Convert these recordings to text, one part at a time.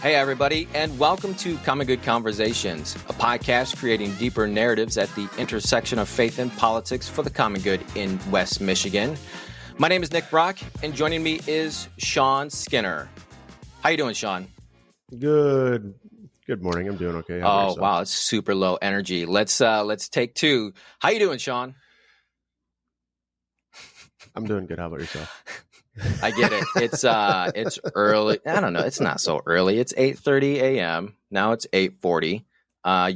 Hey, everybody, and welcome to Common Good Conversations, a podcast creating deeper narratives at the intersection of faith and politics for the common good in West Michigan. My name is Nick Brock, and joining me is Sean Skinner. How you doing, Sean? Good morning. I'm doing okay. Oh, wow, it's super low energy. Let's take two. How you doing, Sean? I'm doing good. How about yourself? I get it. It's early. I don't know. It's not so early. It's 8:30 a.m. Now it's 8:40. I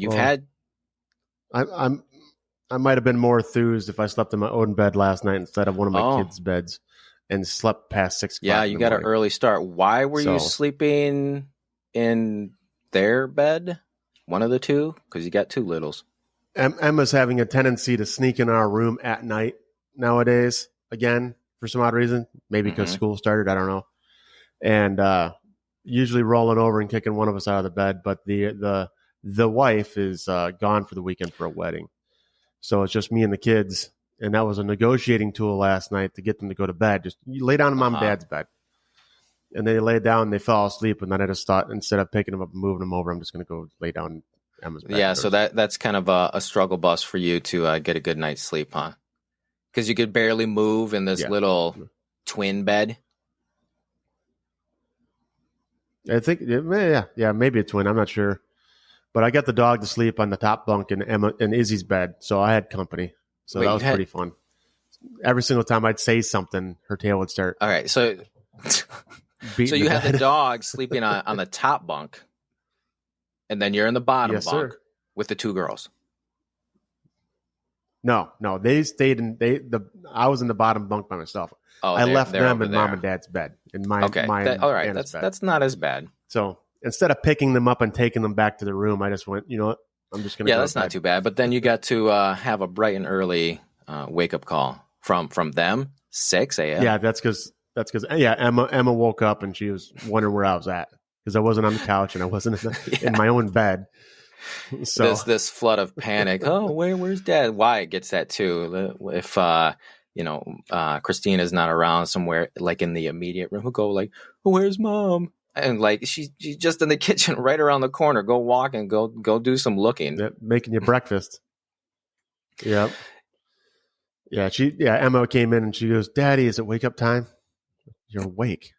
might have been more enthused if I slept in my own bed last night instead of one of my kids' beds and slept past 6 o'clock. Yeah, you got an early start. Why were you sleeping in their bed? One of the two? Because you got two littles. Emma's having a tendency to sneak in our room at night nowadays again. For some odd reason, maybe because school started, I don't know. And usually rolling over and kicking one of us out of the bed. But the wife is gone for the weekend for a wedding, so it's just me and the kids. And that was a negotiating tool last night to get them to go to bed. Just you lay down in mom and dad's bed, and they lay down. And they fell asleep, and then I just thought instead of picking them up and moving them over, I'm just going to go lay down in Emma's bed. Yeah, so that's kind of a struggle bus for you to get a good night's sleep, huh? Because you could barely move in this little twin bed. I think, maybe a twin. I'm not sure. But I got the dog to sleep on the top bunk in Emma and Izzy's bed, so I had company. So that was pretty fun. Every single time I'd say something, her tail would start. All right, so you had the dog sleeping on the top bunk, and then you're in the bottom bunk with the two girls. No, they stayed in. I was in the bottom bunk by myself. Oh, I left them in mom and dad's bed. In my all right, that's not as bad. So instead of picking them up and taking them back to the room, I just went. You know what? I'm just gonna. Yeah, that's not too bad. But then you got to have a bright and early wake up call from them, 6 a.m. Yeah, that's because Emma woke up and she was wondering where I was at because I wasn't on the couch and I wasn't in my own bed. So this flood of panic. Oh, where's Dad? Wyatt gets that too. If Christine is not around somewhere, like in the immediate room, he'll go like, "Where's Mom?" And like she's just in the kitchen, right around the corner. Go walk and go do some looking. Making you breakfast. Yep. Yeah. Emma came in and she goes, "Daddy, is it wake up time?" You're awake.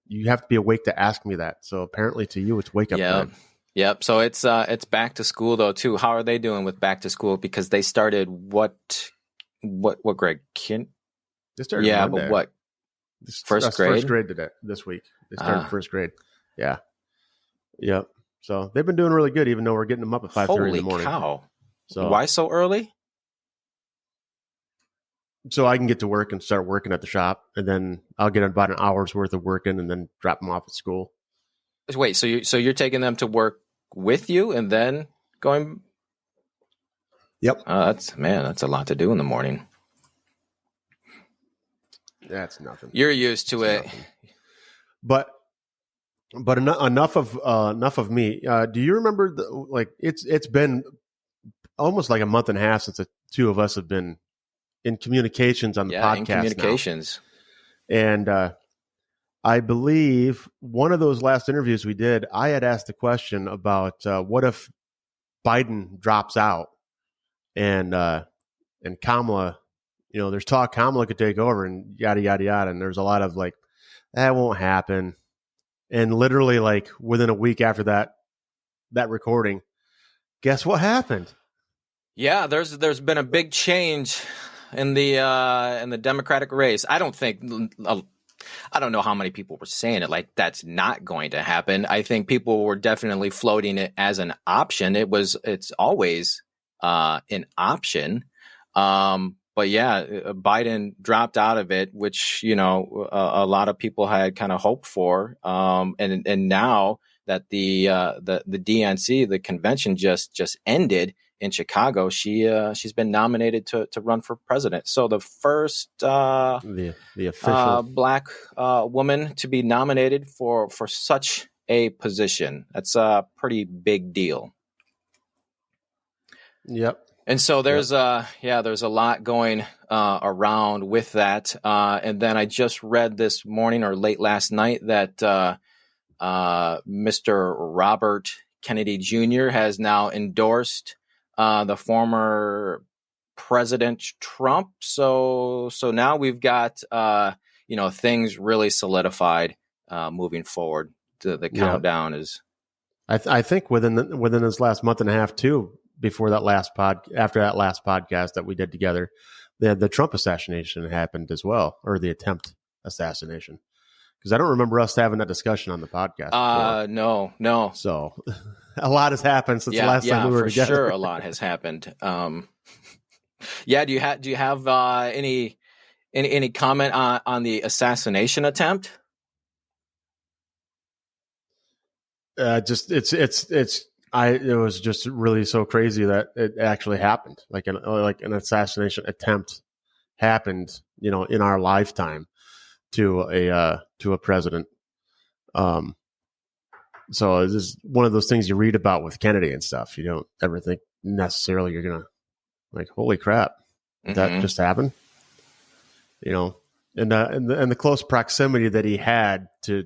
You have to be awake to ask me that. So apparently, to you, it's wake up time. Yep. So it's back to school though too. How are they doing with back to school? Because they started what grade? They started Monday. But what? First grade? First grade this week. They started first grade. Yeah. Yep. So they've been doing really good, even though we're getting them up at 5:30 in the morning. Holy cow! So why so early? So I can get to work and start working at the shop, and then I'll get about an hour's worth of working, and then drop them off at school. Wait, so you're taking them to work with you and then going? Yep. That's a lot to do in the morning. That's nothing. You're used to it. Nothing. But enough of me. Do you remember it's been almost like a month and a half since the two of us have been in communications on the podcast. In communications. Now. And I believe one of those last interviews we did, I had asked a question about what if Biden drops out and Kamala, there's talk Kamala could take over and yada, yada, yada. And there's a lot of like, that won't happen. And literally like within a week after that recording, guess what happened? Yeah, there's been a big change in the Democratic race. I don't know how many people were saying it like that's not going to happen. I think people were definitely floating it as an option. It's always an option. But yeah, Biden dropped out of it, which, a lot of people had kind of hoped for. And now that the DNC, the convention just ended in Chicago, she's been nominated to run for president. So the first the official black woman to be nominated for such a position. That's a pretty big deal. Yep. And so there's there's a lot going around with that. And then I just read this morning or late last night that Mr. Robert Kennedy Jr. has now endorsed the former President Trump. So now we've got things really solidified moving forward. The countdown is. I think within this last month and a half too, after that last podcast that we did together, the Trump assassination happened as well, or the attempt assassination. Because I don't remember us having that discussion on the podcast. No. So a lot has happened since the last time we were together. For sure, a lot has happened. Do you have any comment on the assassination attempt? It was just really so crazy that it actually happened. Like an assassination attempt happened, in our lifetime to a president. So this is one of those things you read about with Kennedy and stuff. You don't ever think necessarily you're gonna like, holy crap, that just happened. And the close proximity that he had to.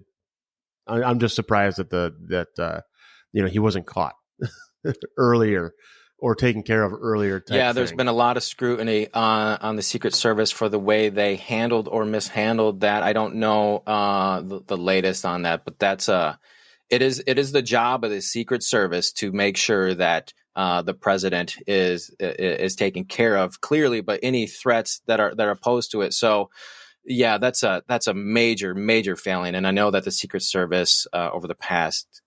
I'm just surprised that he wasn't caught earlier or taken care of earlier. There's been a lot of scrutiny on the Secret Service for the way they handled or mishandled that. I don't know the latest on that, but it is the job of the Secret Service to make sure that the president is taken care of clearly, but any threats that are posed to it. So. Yeah, that's a major failing, and I know that the Secret Service over the past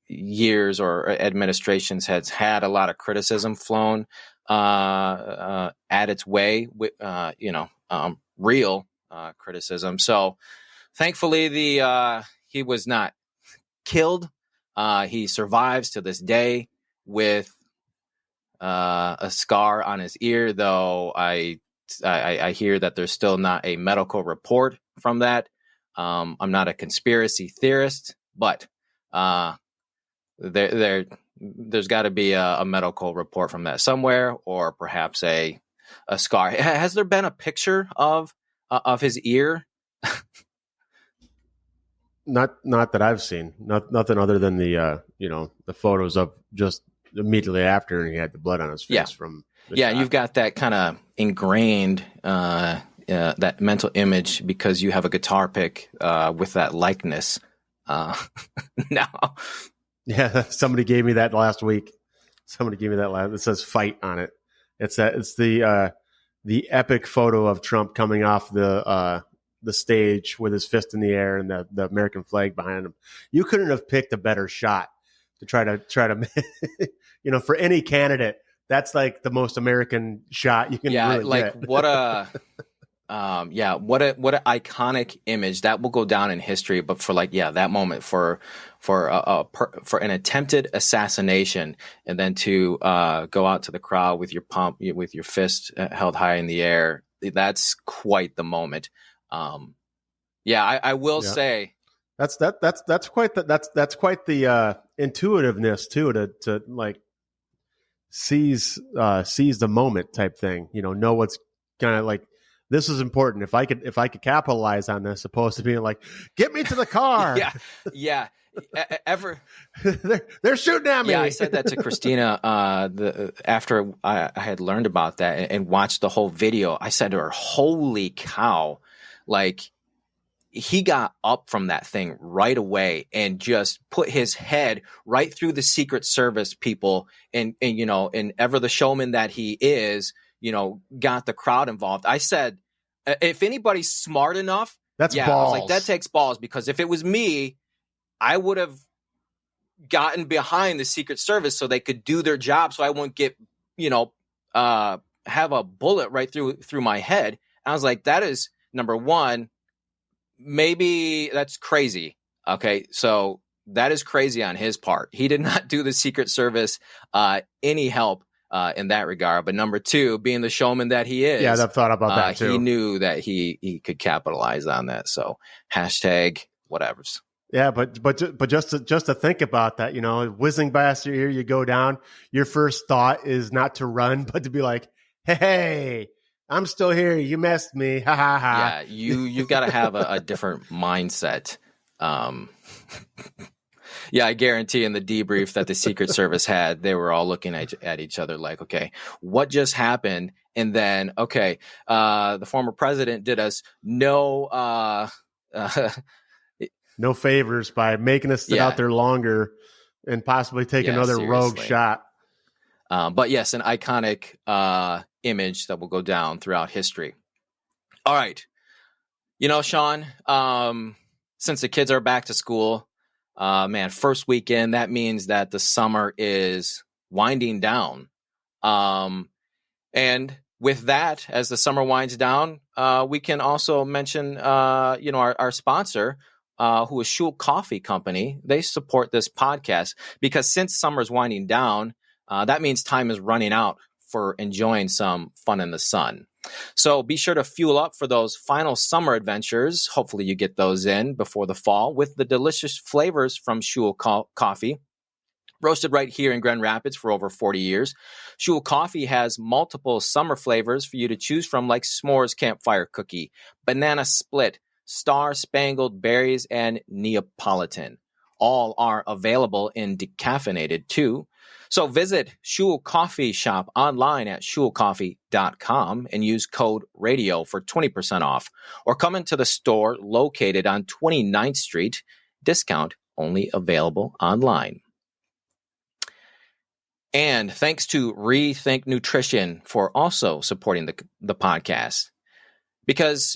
years or administrations has had a lot of criticism flown at its way, with real criticism. So, thankfully, he was not killed. He survives to this day with a scar on his ear, though I hear that there's still not a medical report from that. I'm not a conspiracy theorist, but there's got to be a medical report from that somewhere, or perhaps a scar. Has there been a picture of his ear? Not that I've seen. Nothing other than the photos of just immediately after, and he had the blood on his face from. You've got that kind of ingrained that mental image because you have a guitar pick with that likeness. Now, somebody gave me that last week. It says "fight" on it. It's the epic photo of Trump coming off the stage with his fist in the air and the American flag behind him. You couldn't have picked a better shot to try to for any candidate. That's like the most American shot you can really get. What an iconic image that will go down in history. But for that moment for an attempted assassination, and then to go out to the crowd with your fist held high in the air, that's quite the moment. I will say that's quite the intuitiveness too to like. Seize the moment type thing, know what's kind of like, this is important. If I could capitalize on this, opposed to being like, get me to the car. They're shooting at me. I said that to Christina after I had learned about that and watched the whole video. I said to her, holy cow, like, he got up from that thing right away and just put his head right through the Secret Service people and ever the showman that he is, got the crowd involved. I said, if anybody's smart enough, balls. I was like, that takes balls, because if it was me, I would have gotten behind the Secret Service so they could do their job, so I wouldn't get, have a bullet right through my head. And I was like, that is, number one, maybe that's crazy. Okay, so that is crazy on his part. He did not do the Secret Service any help in that regard. But number two, being the showman that he is, I've thought about that too. He knew that he could capitalize on that. So hashtag whatevers. Yeah, but just to think about that, whizzing past your ear, you go down. Your first thought is not to run, but to be like, hey. I'm still here. You messed me. Ha ha ha. Yeah, you've got to have a different mindset Um, yeah, I guarantee in the debrief that the Secret Service had, they were all looking at each other like, okay, what just happened? And then, okay, the former president did us no favors by making us sit out there longer and possibly take another rogue shot. But yes, an iconic image that will go down throughout history. All right. Sean, since the kids are back to school, first weekend, that means that the summer is winding down. And with that, as the summer winds down, we can also mention, our sponsor, who is Shul Coffee Company. They support this podcast because since summer's winding down, that means time is running out for enjoying some fun in the sun. So be sure to fuel up for those final summer adventures. Hopefully you get those in before the fall with the delicious flavors from Shul Coffee. Roasted right here in Grand Rapids for over 40 years. Shul Coffee has multiple summer flavors for you to choose from, like s'mores campfire cookie, banana split, star spangled berries, and Neapolitan. All are available in decaffeinated too. So visit Shul Coffee Shop online at shulcoffee.com and use code RADIO for 20% off. Or come into the store located on 29th Street. Discount only available online. And thanks to Rethink Nutrition for also supporting the podcast. Because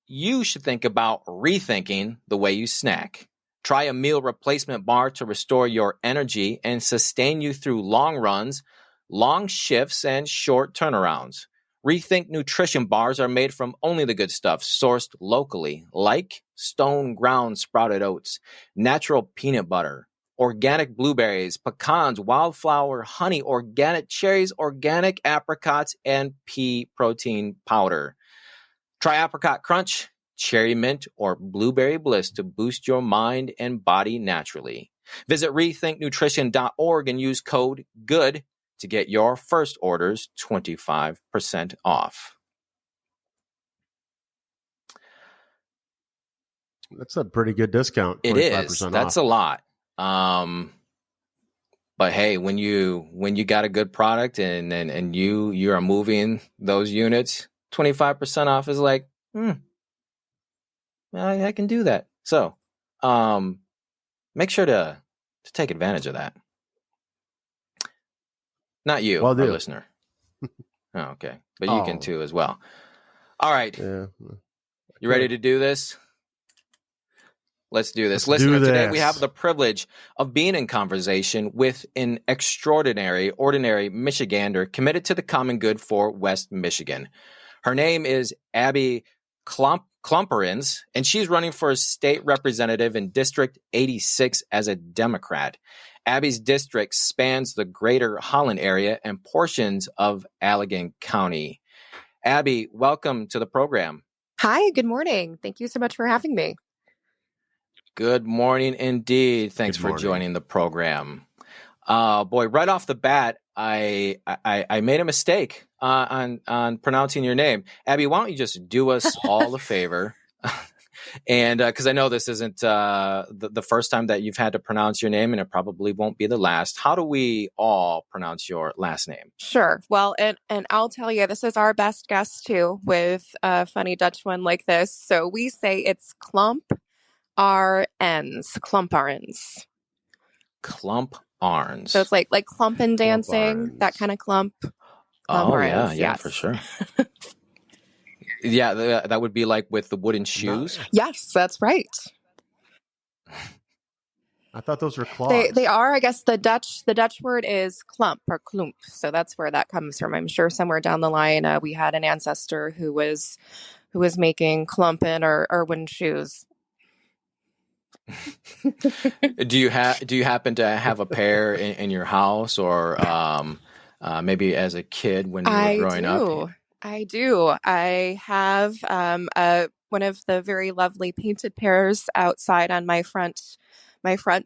you should think about rethinking the way you snack. Try a meal replacement bar to restore your energy and sustain you through long runs, long shifts, and short turnarounds. Rethink Nutrition bars are made from only the good stuff, sourced locally, like stone ground sprouted oats, natural peanut butter, organic blueberries, pecans, wildflower, honey, organic cherries, organic apricots, and pea protein powder. Try Apricot Crunch, Cherry Mint, or Blueberry Bliss to boost your mind and body naturally. Visit rethinknutrition.org and use code GOOD to get your first orders 25% off. That's a pretty good discount. It is. That's a lot. But hey, when you got a good product and you are moving those units, 25% off is like, I can do that. So, make sure to take advantage of that. Not you, our listener. Oh, okay. But you can too as well. All right. Yeah. You ready to do this? Let's do this. Listener, today we have the privilege of being in conversation with an ordinary Michigander committed to the common good for West Michigan. Her name is Abby Klomparens, and she's running for a state representative in District 86 as a Democrat. Abby's district spans the greater Holland area and portions of Allegan County. Abby, welcome to the program. Hi, good morning. Thank you so much for having me. Good morning indeed. Thanks for joining the program. Boy, right off the bat, I made a mistake on pronouncing your name. Abby, why don't you just do us all a favor? And because I know this isn't the first time that you've had to pronounce your name, and it probably won't be the last. How do we all pronounce your last name? Sure. Well, and I'll tell you, this is our best guess too with a funny Dutch one like this. So we say it's Klomp-ar-ens. Klomparens. Klomp-arens. So it's like clumping dancing, that kind of clump. Oh, yeah, for sure. Yeah, that would be like with the wooden shoes. Yes, that's right. I thought those were claws. They are. I guess the Dutch word is klump or klump. So that's where that comes from. I'm sure somewhere down the line we had an ancestor who was making klumpen or wooden shoes. Do you happen to have a pair in your house, or maybe as a kid when you were growing up? I do. I have one of the very lovely painted pairs outside on my front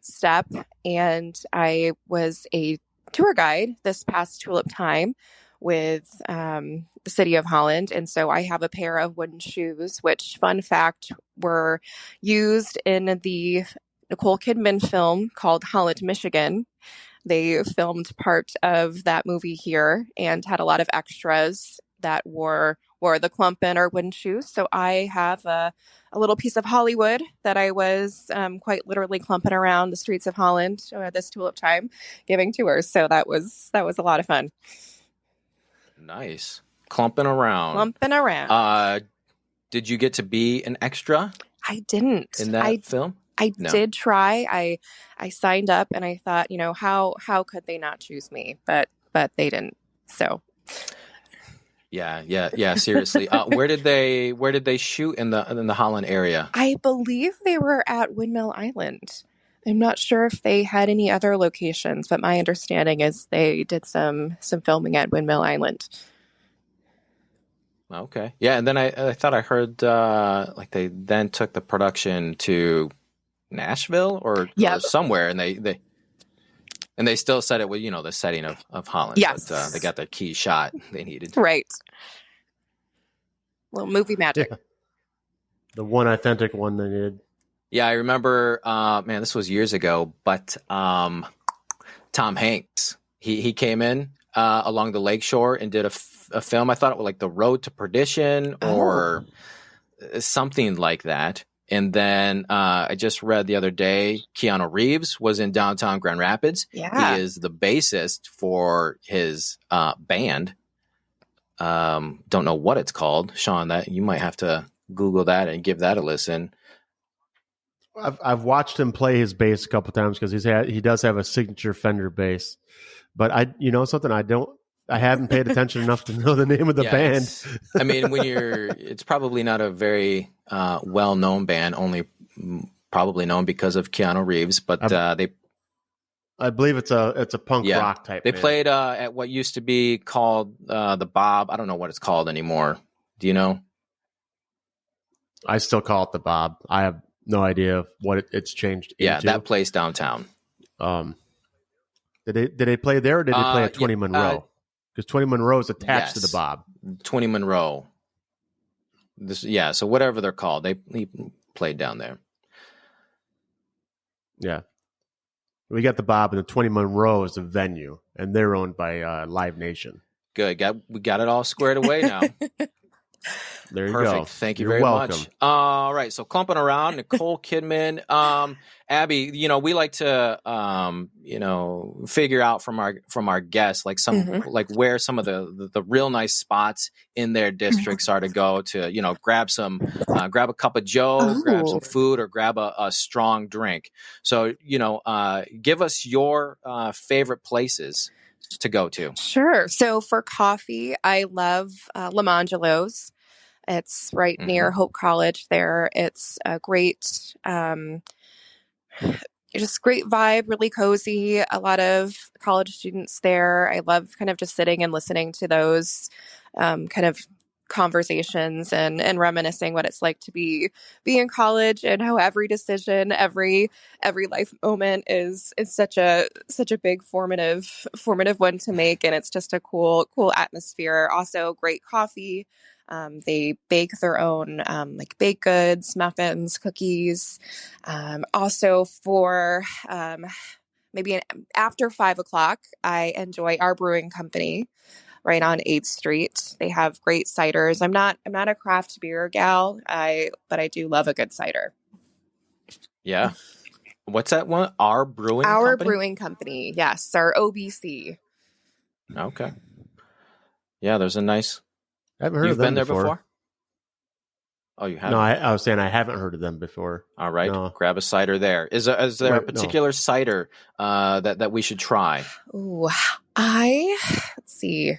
step, and I was a tour guide this past tulip time with the city of Holland. And so I have a pair of wooden shoes, which, fun fact, were used in the Nicole Kidman film called Holland, Michigan. They filmed part of that movie here and had a lot of extras that wore the Klomp-ar-ens or wooden shoes. So I have a little piece of Hollywood that I was quite literally clumping around the streets of Holland this tulip time, giving tours. So that was a lot of fun. Nice. Clumping around. Did you get to be an extra? I didn't. In that film? I did try. I signed up and I thought, how could they not choose me? But they didn't. So. Yeah. Seriously, where did they shoot in the Holland area? I believe they were at Windmill Island. I'm not sure if they had any other locations, but my understanding is they did some filming at Windmill Island. Okay, yeah, and then I thought I heard like they then took the production to Nashville or somewhere, and they still said it was the setting of Holland. Yes, but, they got the key shot they needed. Right, little movie magic. Yeah. The one authentic one they did. Yeah, I remember. Man, this was years ago, but Tom Hanks he came in along the lakeshore and did a film. I thought it was like The Road to Perdition or something like that. And then I just read the other day, Keanu Reeves was in downtown Grand Rapids. Yeah. He is the bassist for his band. Don't know what it's called. Sean, that you might have to Google that and give that a listen. I've watched him play his bass a couple times because he does have a signature Fender bass. But I haven't paid attention enough to know the name of the band. I mean, it's probably not a very well-known band, only probably known because of Keanu Reeves, but I believe it's a punk rock type. They band. Played at what used to be called the Bob. I don't know what it's called anymore. Do you know? I still call it the Bob. I have no idea what it's changed into. That place downtown. Did they play there or did they play at 20 Monroe? Because 20 Monroe is attached to the Bob. 20 Monroe. So whatever they're called, he played down there. Yeah. We got the Bob, and the 20 Monroe is the venue, and they're owned by Live Nation. Good. We got it all squared away now. There you Perfect. go. Thank you very much. All right. So clumping around, Nicole Kidman. Abby, we like to, figure out from our guests, like like where some of the real nice spots in their districts are to go to, grab a cup of Joe, grab some food, or grab a strong drink. So, give us your favorite places to go to. Sure. So for coffee, I love Lamangelo's. It's right near Hope College there. It's a great, just great vibe, really cozy. A lot of college students there. I love kind of just sitting and listening to those kind of conversations and reminiscing what it's like to be in college and how every decision, every life moment is such a big formative one to make, and it's just a cool atmosphere. Also great coffee. They bake their own like baked goods, muffins, cookies. Also for maybe after 5:00, I enjoy our brewing company right on 8th Street. They have great ciders. I'm not a craft beer gal, but I do love a good cider. Yeah. What's that one? Our brewing company. Yes, our OBC. Okay. Yeah, there's a nice. I haven't heard of them been there before? Oh, you haven't? No, I was saying I haven't heard of them before. All right. No. Grab a cider there. Is there a particular cider that we should try? Ooh, let's see.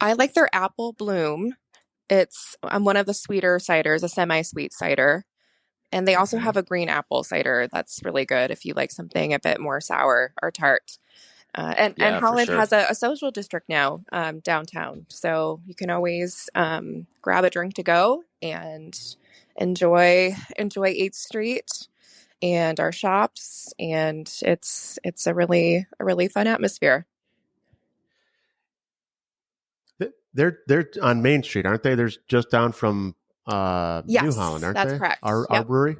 I like their Apple Bloom. It's one of the sweeter ciders, a semi-sweet cider. And they also have a green apple cider that's really good if you like something a bit more sour or tart. And Holland has a social district now downtown. So you can always grab a drink to go and enjoy 8th Street and our shops. And it's a really fun atmosphere. They're on Main Street, aren't they? They're just down from New Yes, Holland, aren't that's they? correct. Our Yep. brewery.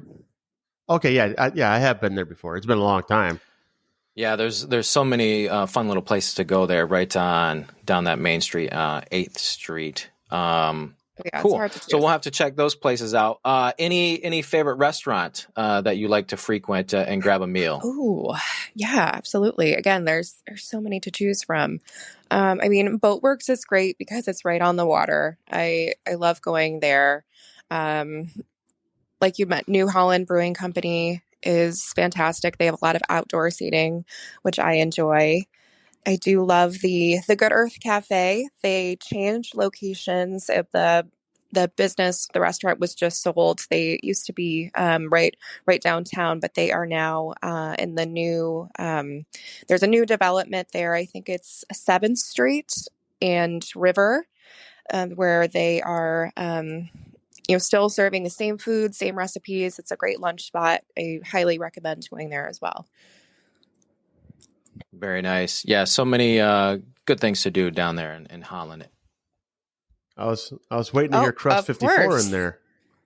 Okay, I have been there before. It's been a long time. Yeah, there's so many fun little places to go there, right down that Main Street, 8th Street. Yeah, it's Cool. hard to So choose. we'll have to check those places out. Any favorite restaurant that you like to frequent and grab a meal? Oh, yeah, absolutely. Again, there's so many to choose from. I mean, Boatworks is great because it's right on the water. I love going there. Um, like you met, New Holland Brewing Company is fantastic. They have a lot of outdoor seating, which I enjoy. I do love the Good Earth Cafe. They changed locations of the business. The restaurant was just sold. They used to be right downtown, but they are now in the new. There's a new development there. I think it's 7th Street and River, where they are. Still serving the same food, same recipes. It's a great lunch spot. I highly recommend going there as well. Very nice. Yeah, so many good things to do down there in Holland. I was waiting to hear Crust 54 course. in there.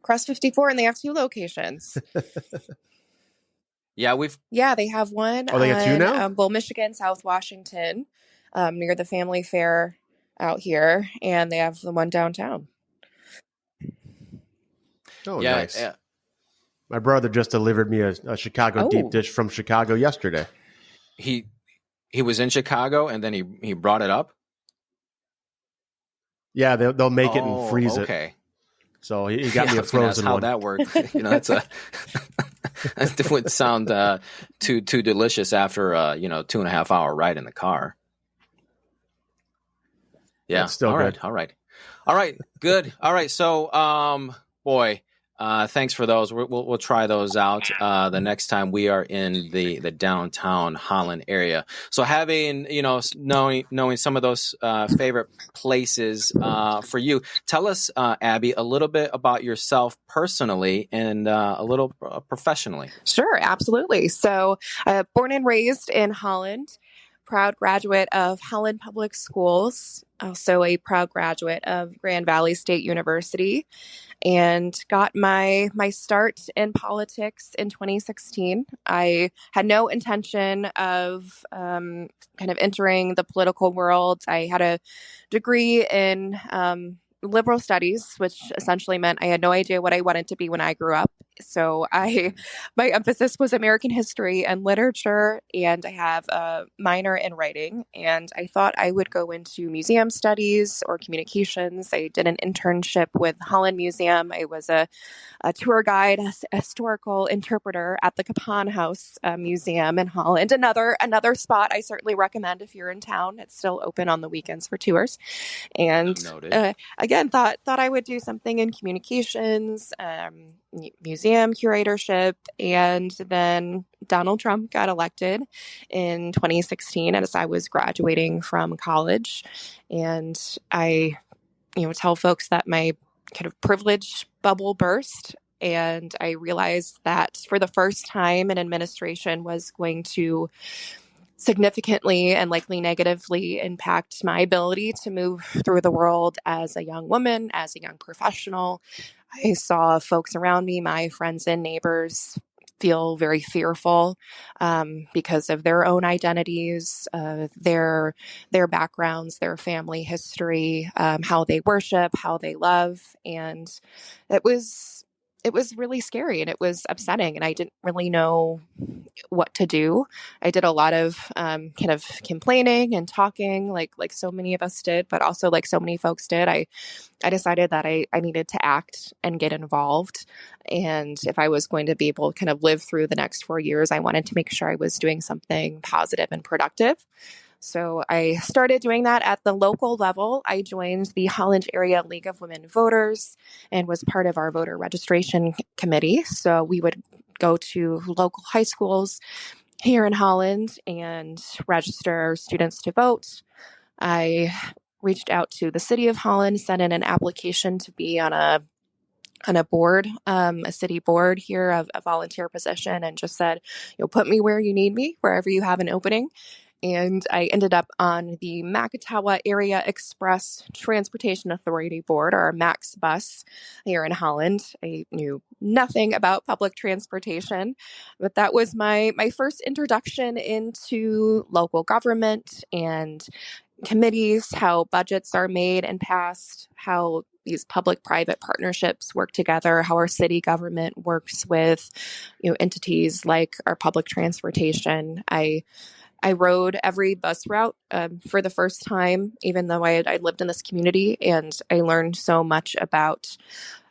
Crust 54, and they have 2 locations. Yeah, they have one. Oh, they got 2 now? Michigan, South Washington, near the Family Fair out here, and they have the one downtown. Oh, yeah, nice. Yeah. My brother just delivered me a Chicago deep dish from Chicago yesterday. He was in Chicago and then he brought it up. Yeah, they'll make it and freeze it. Okay. So he got me a frozen one. How that works? That's that would sound too delicious after 2.5 hour ride in the car. Yeah, that's still good. All right, good. All right, so boy. Thanks for those. We'll try those out the next time we are in the downtown Holland area. So having knowing some of those favorite places for you, tell us, Abby, a little bit about yourself personally and a little professionally. Sure, absolutely. So, born and raised in Holland. Proud graduate of Holland Public Schools, also a proud graduate of Grand Valley State University, and got my start in politics in 2016. I had no intention of kind of entering the political world. I had a degree in liberal studies, which essentially meant I had no idea what I wanted to be when I grew up. So my emphasis was American history and literature, and I have a minor in writing. And I thought I would go into museum studies or communications. I did an internship with Holland Museum. I was a tour guide, a historical interpreter at the Klomparens Museum in Holland. Another spot I certainly recommend if you're in town. It's still open on the weekends for tours. And again, thought I would do something in communications, museum curatorship, and then Donald Trump got elected in 2016 as I was graduating from college. And I, tell folks that my kind of privilege bubble burst. And I realized that for the first time, an administration was going to significantly and likely negatively impact my ability to move through the world as a young woman, as a young professional. I saw folks around me, my friends and neighbors, feel very fearful because of their own identities, their backgrounds, their family history, how they worship, how they love. And it was really scary and it was upsetting, and I didn't really know what to do. I did a lot of kind of complaining and talking like so many of us did, but also like so many folks did. I decided that I needed to act and get involved. And if I was going to be able to kind of live through the next 4 years, I wanted to make sure I was doing something positive and productive. So I started doing that at the local level. I joined the Holland Area League of Women Voters and was part of our voter registration committee. So we would go to local high schools here in Holland and register students to vote. I reached out to the city of Holland, sent in an application to be on a board, a city board here, a volunteer position, and just said, put me where you need me, wherever you have an opening. and I ended up on the Makatawa Area Express Transportation Authority Board, or MAX bus, here in Holland. I knew nothing about public transportation, but that was my first introduction into local government and committees, how budgets are made and passed, how these public-private partnerships work together, how our city government works with, entities like our public transportation. I rode every bus route for the first time, even though I lived in this community, and I learned so much about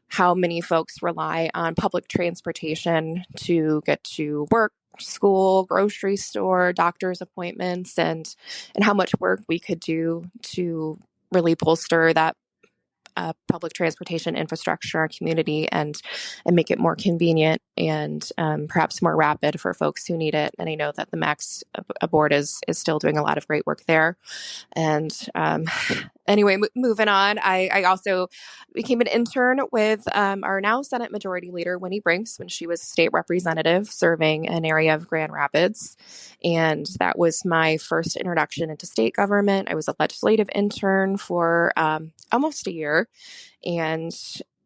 how many folks rely on public transportation to get to work, school, grocery store, doctor's appointments, and how much work we could do to really bolster that public transportation infrastructure in our community and make it more convenient and perhaps more rapid for folks who need it. And I know that the MAX board is still doing a lot of great work there. And anyway, moving on, I also became an intern with our now Senate Majority Leader, Winnie Brinks, when she was state representative serving an area of Grand Rapids. And that was my first introduction into state government. I was a legislative intern for almost a year. And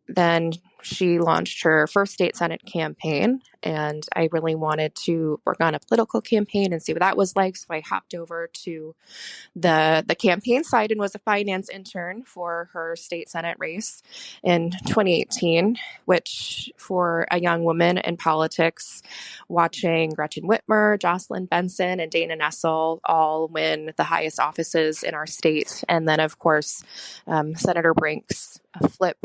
then she launched her first state Senate campaign, and I really wanted to work on a political campaign and see what that was like. So I hopped over to the campaign side and was a finance intern for her state Senate race in 2018, which for a young woman in politics, watching Gretchen Whitmer, Jocelyn Benson, and Dana Nessel all win the highest offices in our state. And then, of course, Senator Brinks flip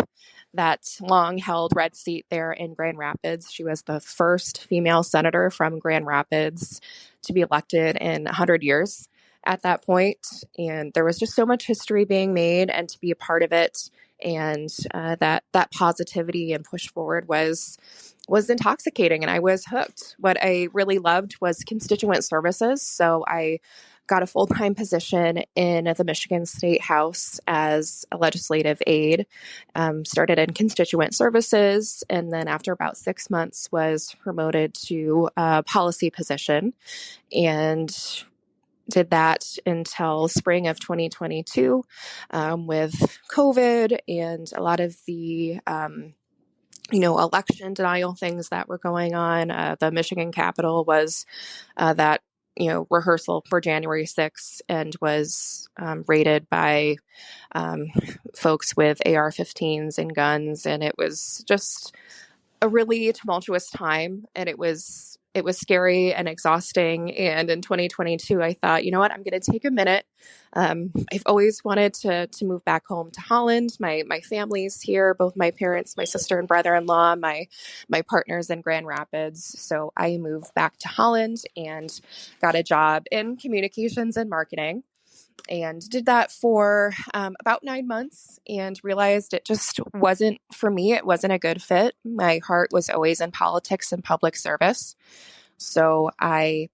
that long-held red seat there in Grand Rapids. She was the first female senator from Grand Rapids to be elected in 100 years at that point. And there was just so much history being made, and to be a part of it, and that positivity and push forward was intoxicating, and I was hooked. What I really loved was constituent services. So I got a full-time position in the Michigan State House as a legislative aide, started in constituent services, and then after about 6 months was promoted to a policy position, and did that until spring of 2022 with COVID and a lot of the election denial things that were going on. The Michigan Capitol was that rehearsal for January 6th and was raided by folks with AR-15s and guns. And it was just a really tumultuous time. And it was scary and exhausting. And in 2022, I thought, you know what, I'm going to take a minute. I've always wanted to move back home to Holland. My family's here, both my parents, my sister and brother-in-law, my partners in Grand Rapids. So I moved back to Holland and got a job in communications and marketing, and did that for about 9 months and realized it just wasn't for me. It wasn't a good fit. My heart was always in politics and public service. So I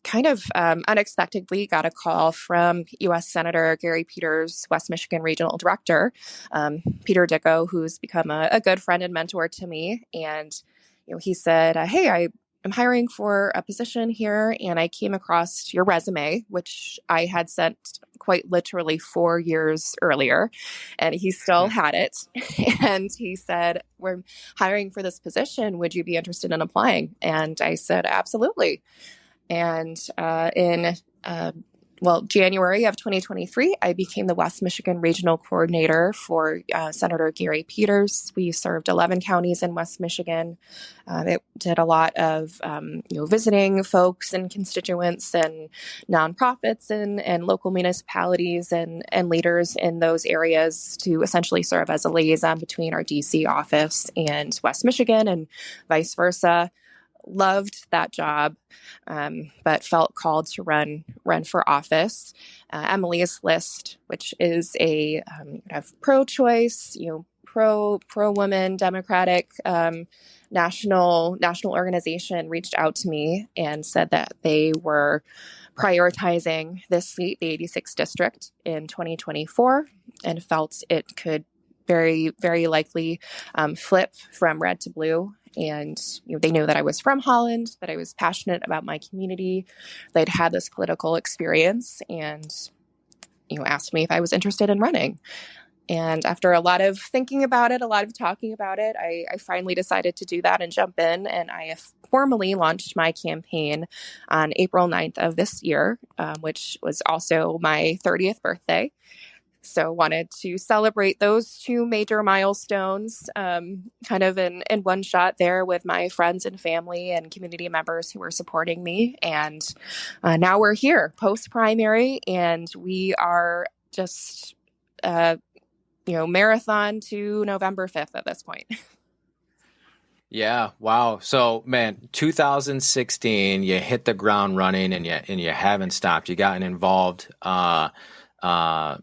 kind of unexpectedly got a call from U.S. Senator Gary Peters, West Michigan Regional Director, Peter Dicko, who's become a good friend and mentor to me. And he said, hey, I'm hiring for a position here, and I came across your resume, which I had sent quite literally 4 years earlier, and he still had it. And he said, we're hiring for this position. Would you be interested in applying? And I said, absolutely. And in January of 2023, I became the West Michigan Regional Coordinator for Senator Gary Peters. We served 11 counties in West Michigan. It did a lot of visiting folks and constituents and nonprofits and local municipalities and leaders in those areas to essentially serve as a liaison between our DC office and West Michigan and vice versa. Loved that job, but felt called to run for office. Emily's List, which is a pro-choice, pro-woman Democratic national organization, reached out to me and said that they were prioritizing this seat, the 86th district, in 2024, and felt it could very, very likely flip from red to blue. And they knew that I was from Holland, that I was passionate about my community. They'd had this political experience and asked me if I was interested in running. And after a lot of thinking about it, a lot of talking about it, I finally decided to do that and jump in. And I have formally launched my campaign on April 9th of this year, which was also my 30th birthday. So wanted to celebrate those two major milestones kind of in one shot there with my friends and family and community members who were supporting me. And now we're here post-primary, and we are just marathon to November 5th at this point. Yeah. Wow. So, man, 2016, you hit the ground running, and you haven't stopped. You gotten involved, man,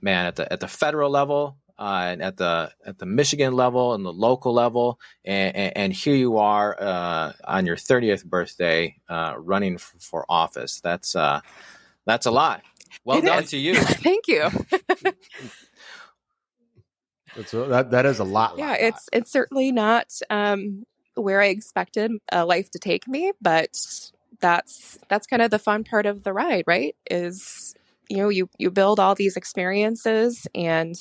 at the federal level, and at the Michigan level and the local level, and here you are on your 30th birthday, running for office. That's a lot. Well done to you. Thank you. That is a lot. Yeah, it's certainly not where I expected life to take me, but that's kind of the fun part of the ride, right? Is you build all these experiences and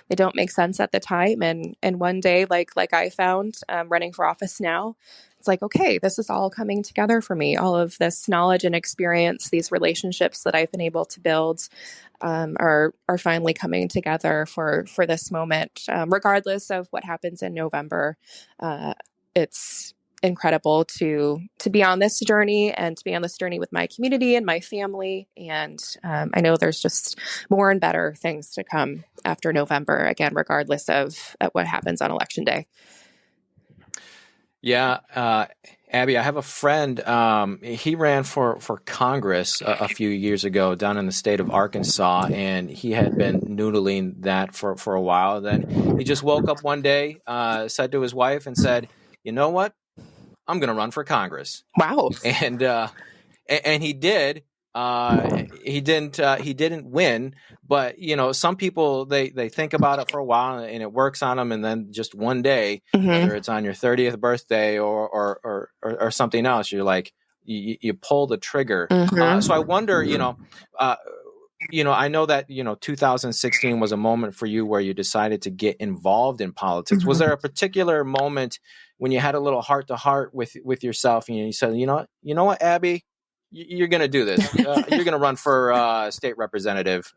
they don't make sense at the time, and one day, like I found running for office now, it's like, okay, this is all coming together for me. All of this knowledge and experience, these relationships that I've been able to build are finally coming together for this moment. Regardless of what happens in November, it's incredible to be on this journey and to be on this journey with my community and my family. And I know there's just more and better things to come after November, again, regardless of what happens on Election Day. Yeah. Abby, I have a friend. He ran for Congress a few years ago down in the state of Arkansas, and he had been noodling that for a while. Then he just woke up one day, said to his wife and said, "You know what? I'm going to run for Congress." Wow. And he did. He didn't win, but some people they think about it for a while and it works on them, and then just one day, whether it's on your 30th birthday or something else, you're like you pull the trigger. So I wonder, I know that 2016 was a moment for you where you decided to get involved in politics. Was there a particular moment when you had a little heart to heart with yourself and you said, you know what, Abby, you're going to do this. You're going to run for state representative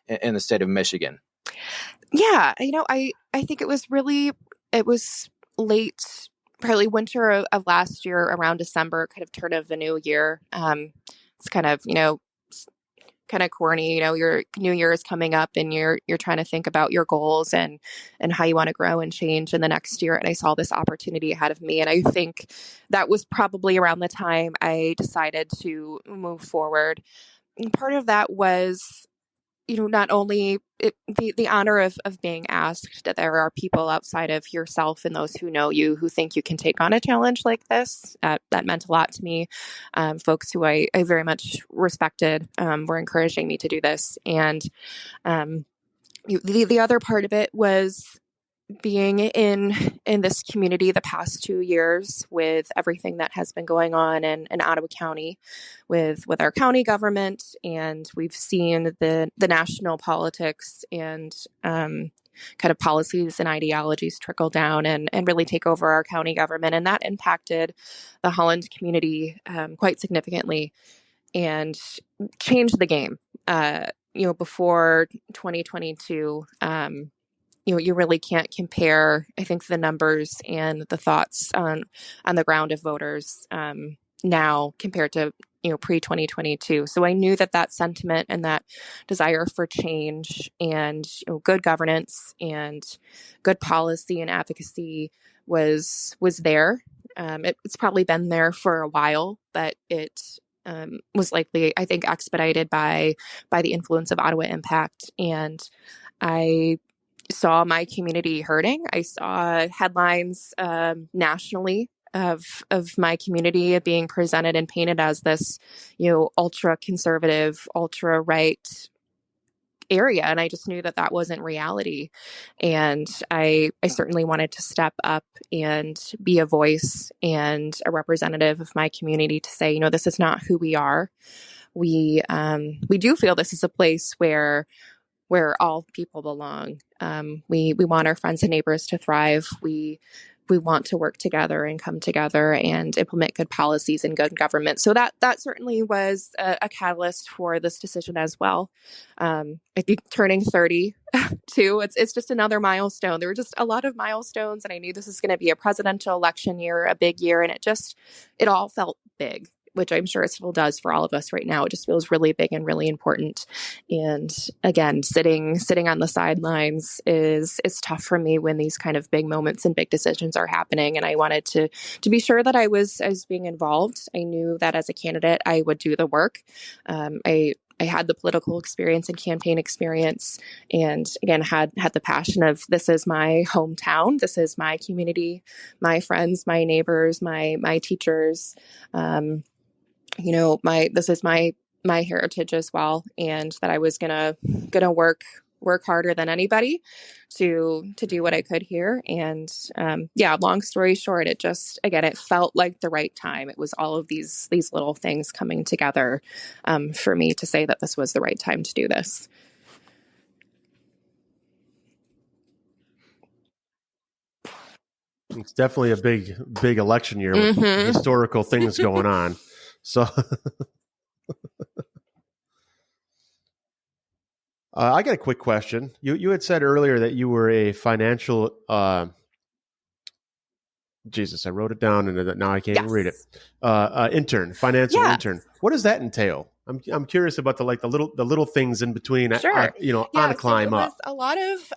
in the state of Michigan? Yeah, I think it was late, probably winter of last year, around December, kind of turn of the new year. It's kind of kind of corny, your new year is coming up and you're trying to think about your goals and how you want to grow and change in the next year. And I saw this opportunity ahead of me. And I think that was probably around the time I decided to move forward. And part of that was, not only the honor of being asked, that there are people outside of yourself and those who know you who think you can take on a challenge like this. That meant a lot to me. Folks who I very much respected were encouraging me to do this. And the other part of it was being in this community the past 2 years with everything that has been going on in Ottawa County with our county government. And we've seen the national politics and kind of policies and ideologies trickle down and really take over our county government. And that impacted the Holland community quite significantly and changed the game. Before 2022, you really can't compare, I think, the numbers and the thoughts on the ground of voters now compared to pre-2022. So I knew that sentiment and that desire for change and good governance and good policy and advocacy was there. It's probably been there for a while, but it was likely, I think, expedited by the influence of Ottawa Impact. And I saw my community hurting. I saw headlines nationally of my community being presented and painted as this, ultra conservative, ultra right area. And I just knew that that wasn't reality. And I certainly wanted to step up and be a voice and a representative of my community to say, this is not who we are. We do feel this is a place where all people belong. We want our friends and neighbors to thrive. We want to work together and come together and implement good policies and good government. So that certainly was a catalyst for this decision as well. I think turning 30 too, it's just another milestone. There were just a lot of milestones, and I knew this was going to be a presidential election year, a big year, and it all felt big, which I'm sure it still does for all of us right now. It just feels really big and really important. And again, sitting on the sidelines is tough for me when these kind of big moments and big decisions are happening. And I wanted to be sure that I was being involved. I knew that as a candidate, I would do the work. I had the political experience and campaign experience, and again, had the passion of, this is my hometown. This is my community, my friends, my neighbors, my teachers, this is my heritage as well, and that I was gonna work harder than anybody to do what I could here. And long story short, it felt like the right time. It was all of these little things coming together for me to say that this was the right time to do this. It's definitely a big election year with historical things going on. So I got a quick question. You had said earlier that you were a financial Jesus, I wrote it down and now I can't even read it. Intern, financial intern. What does that entail? I'm curious about the little things in between. Sure. On a climb up. A lot of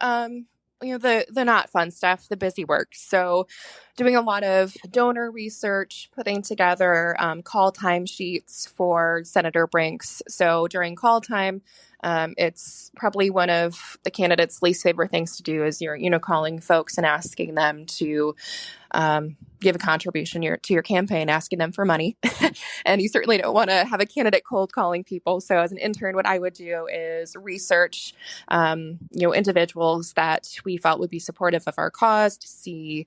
the not fun stuff, the busy work. So doing a lot of donor research, putting together call time sheets for Senator Brinks. So during call time, it's probably one of the candidates' least favorite things to do is you're calling folks and asking them to give a contribution to your campaign, asking them for money. And you certainly don't want to have a candidate cold calling people. So as an intern, what I would do is research, individuals that we felt would be supportive of our cause, to see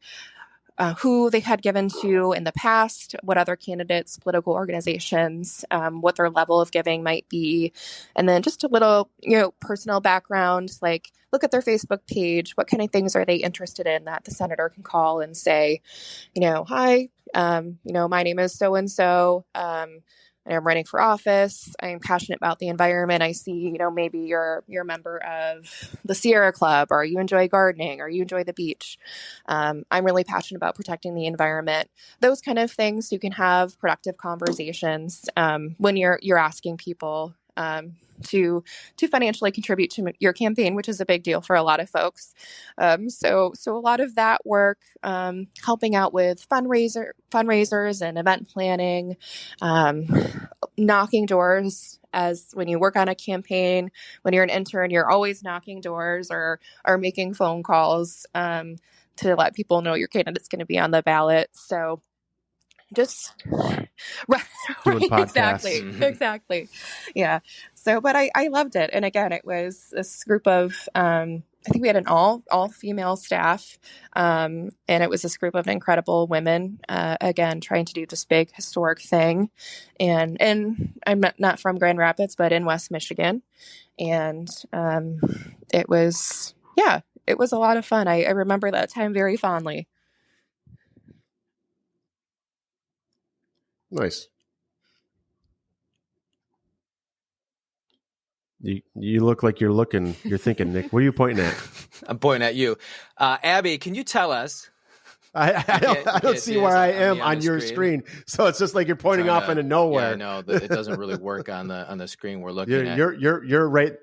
who they had given to in the past, what other candidates, political organizations, what their level of giving might be. And then just a little, personal background, like look at their Facebook page. What kind of things are they interested in that the senator can call and say, hi, my name is so-and-so. And I'm running for office. I'm passionate about the environment. I see, maybe you're a member of the Sierra Club, or you enjoy gardening, or you enjoy the beach. I'm really passionate about protecting the environment. Those kind of things. You can have productive conversations when you're asking people to financially contribute to your campaign, which is a big deal for a lot of folks. So a lot of that work, helping out with fundraisers and event planning, knocking doors. As when you work on a campaign, when you're an intern, you're always knocking doors or making phone calls to let people know your candidate's going to be on the ballot. So just right, exactly. Yeah. So, but I loved it. And again, it was this group of, I think we had an all female staff. And it was this group of incredible women, again, trying to do this big historic thing. And I'm not from Grand Rapids, but in West Michigan. And, it was a lot of fun. I remember that time very fondly. Nice. You look like you're thinking, Nick. What are you pointing at? I'm pointing at you. Abby, can you tell us? I don't see where I am on your screen. So it's just like you're pointing off into nowhere. Yeah, no, it doesn't really work on the screen we're looking at. You're right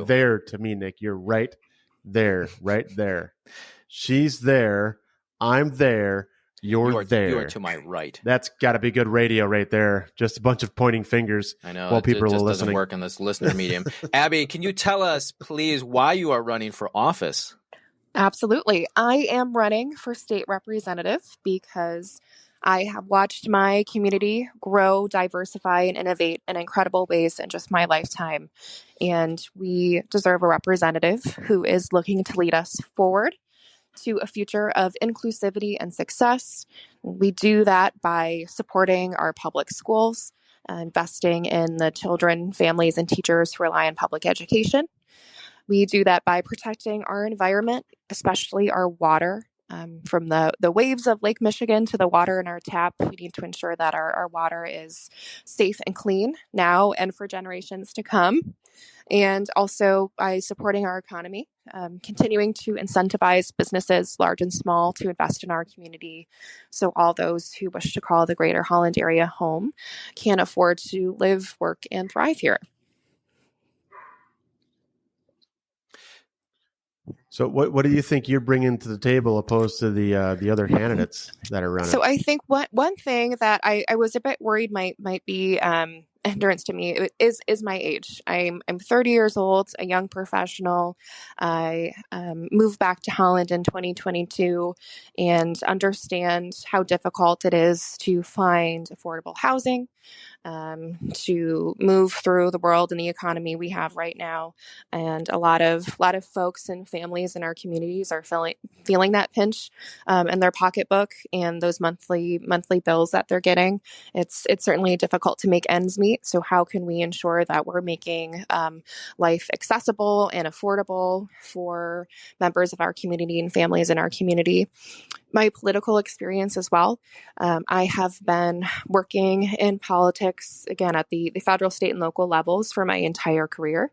there to me, Nick. You're right there. She's there. I'm there. You're there. You are to my right. That's got to be good radio right there. Just a bunch of pointing fingers. I know. While people it just are listening. Doesn't work on this listener medium. Abby, can you tell us, please, why you are running for office? Absolutely. I am running for state representative because I have watched my community grow, diversify, and innovate in incredible ways in just my lifetime. And we deserve a representative who is looking to lead us forward to a future of inclusivity and success. We do that by supporting our public schools, investing in the children, families, and teachers who rely on public education. We do that by protecting our environment, especially our water. From the waves of Lake Michigan to the water in our tap, we need to ensure that our water is safe and clean now and for generations to come. And also by supporting our economy, continuing to incentivize businesses, large and small, to invest in our community. So all those who wish to call the greater Holland area home can afford to live, work, and thrive here. So what do you think you're bringing to the table opposed to the other candidates that are running? So I think one thing that I was a bit worried might be hindrance to me is my age. I'm 30 years old, a young professional. I moved back to Holland in 2022 and understand how difficult it is to find affordable housing, to move through the world and the economy we have right now. And a lot of folks and families in our communities are feeling that pinch in their pocketbook and those monthly bills that they're getting. It's certainly difficult to make ends meet. So how can we ensure that we're making life accessible and affordable for members of our community and families in our community? My political experience as well. I have been working in politics, again, at the federal, state, and local levels for my entire career.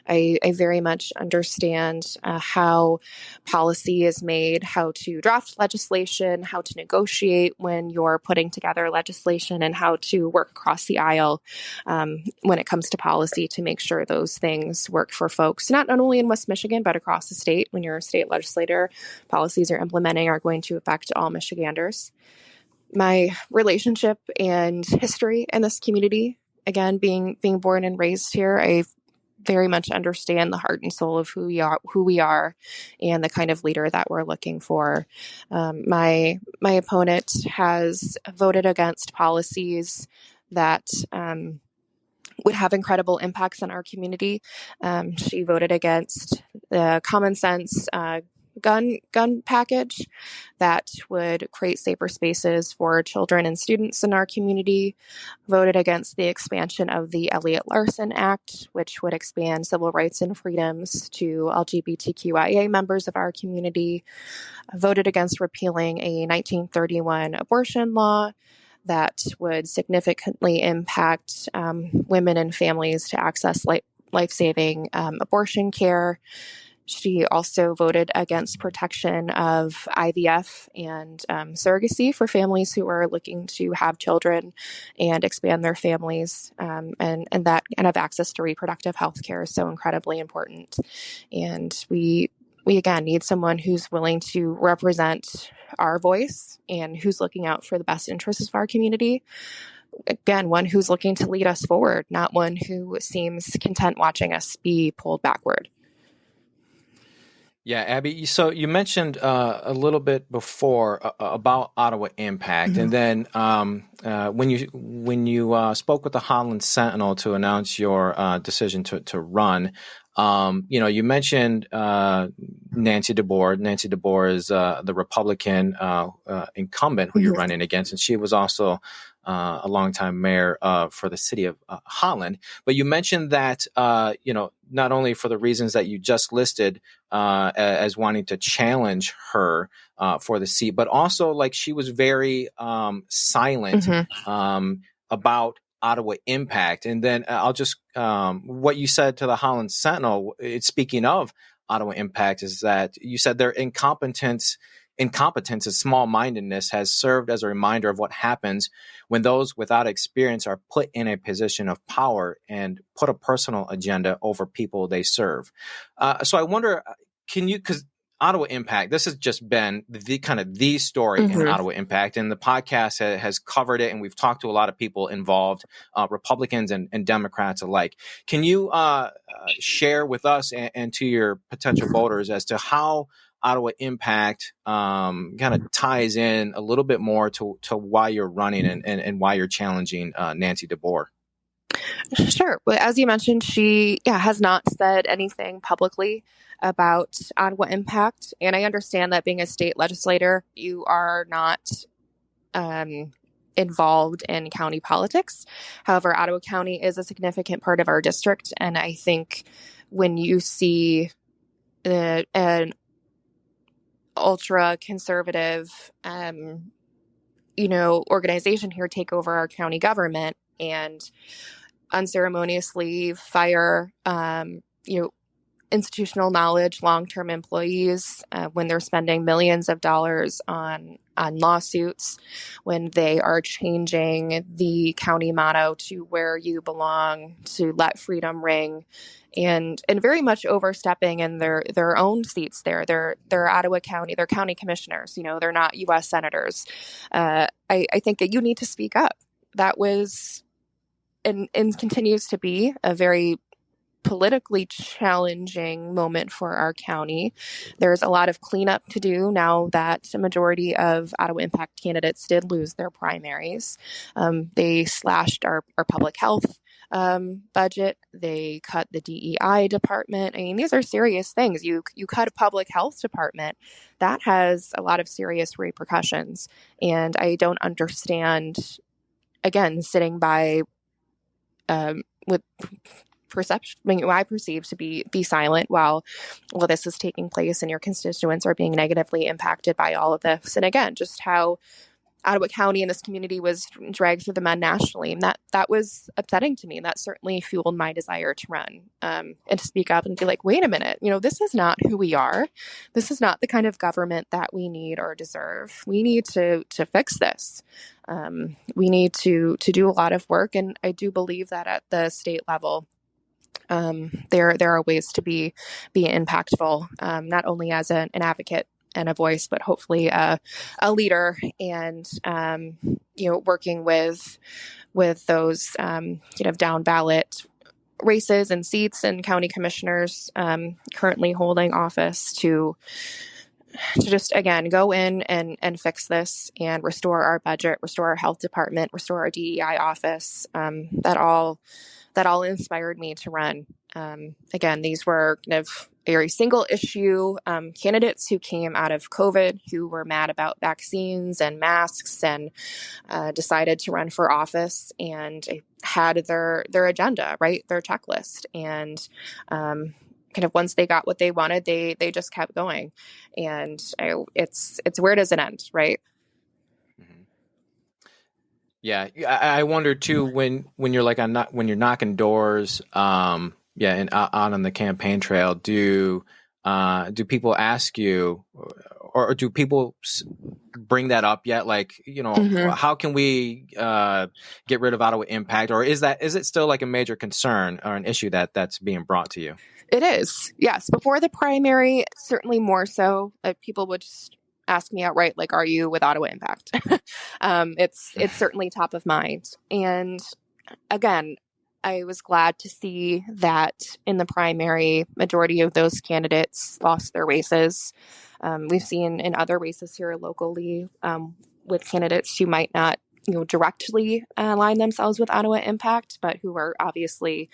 I very much understand how policy is made, how to draft legislation, how to negotiate when you're putting together legislation, and how to work across the aisle when it comes to policy to make sure those things work for folks, not only in West Michigan, but across the state. When you're a state legislator, policies you're implementing are going to affect all Michiganders. My relationship and history in this community, again, being born and raised here, I very much understand the heart and soul of who we are, and the kind of leader that we're looking for. My opponent has voted against policies that would have incredible impacts on our community. She voted against the common sense gun package that would create safer spaces for children and students in our community, voted against the expansion of the Elliott Larson Act, which would expand civil rights and freedoms to LGBTQIA members of our community, voted against repealing a 1931 abortion law that would significantly impact women and families to access life-saving abortion care. She also voted against protection of IVF and surrogacy for families who are looking to have children and expand their families, and that kind of access to reproductive health care is so incredibly important. And we again need someone who's willing to represent our voice and who's looking out for the best interests of our community. Again, one who's looking to lead us forward, not one who seems content watching us be pulled backward. Yeah, Abby. So you mentioned a little bit before about Ottawa Impact, and then when you spoke with the Holland Sentinel to announce your decision to run, you mentioned Nancy DeBoer. Nancy DeBoer is the Republican incumbent who you're running against, and she was also a longtime mayor for the city of Holland. But you mentioned that not only for the reasons that you just listed as wanting to challenge her for the seat, but also like she was very silent about Ottawa Impact. And then I'll just what you said to the Holland Sentinel, speaking of Ottawa Impact, is that you said their incompetence and small-mindedness has served as a reminder of what happens when those without experience are put in a position of power and put a personal agenda over people they serve. So I wonder, because Ottawa Impact, this has just been the story in Ottawa Impact, and the podcast has covered it, and we've talked to a lot of people involved, Republicans and Democrats alike. Can you share with us and to your potential voters as to how Ottawa Impact kind of ties in a little bit more to why you're running and why you're challenging Nancy DeBoer. Sure. Well, as you mentioned, she has not said anything publicly about Ottawa Impact. And I understand that being a state legislator, you are not involved in county politics. However, Ottawa County is a significant part of our district. And I think when you see an ultra conservative, organization here take over our county government and unceremoniously fire, institutional knowledge, long-term employees when they're spending millions of dollars on lawsuits, when they are changing the county motto to where you belong, to let freedom ring, and very much overstepping in their own seats there. They're Ottawa County, they're county commissioners, they're not U.S. senators. I think that you need to speak up. That was and continues to be a very politically challenging moment for our county. There's a lot of cleanup to do now that a majority of Ottawa Impact candidates did lose their primaries. They slashed our public health budget. They cut the DEI department. I mean, these are serious things. You cut a public health department, that has a lot of serious repercussions. And I don't understand, again, sitting by with perception, I perceive to be silent while this is taking place and your constituents are being negatively impacted by all of this. And again, just how Ottawa County and this community was dragged through the mud nationally. And that was upsetting to me. And that certainly fueled my desire to run and to speak up and be like, wait a minute, this is not who we are. This is not the kind of government that we need or deserve. We need to fix this. We need to do a lot of work. And I do believe that at the state level, there are ways to be impactful, not only as an advocate and a voice, but hopefully a leader, and working with those down ballot races and seats and county commissioners currently holding office to just, again, go in and fix this and restore our budget, restore our health department, restore our DEI office. That all inspired me to run. Again, these were kind of very single issue candidates who came out of COVID, who were mad about vaccines and masks, and decided to run for office and had their agenda, right, their checklist. And kind of once they got what they wanted, they just kept going. And it's where does it end, right? Yeah, I wonder too when you're like when you're knocking doors, and out on the campaign trail, do people ask you, or do people bring that up yet? Like, how can we get rid of Ottawa Impact, or is it still like a major concern or an issue that's being brought to you? It is, yes. Before the primary, certainly more so. People would just ask me outright, like, are you with Ottawa Impact? It's certainly top of mind. And again, I was glad to see that in the primary, majority of those candidates lost their races. We've seen in other races here locally with candidates who might not directly align themselves with Ottawa Impact, but who are obviously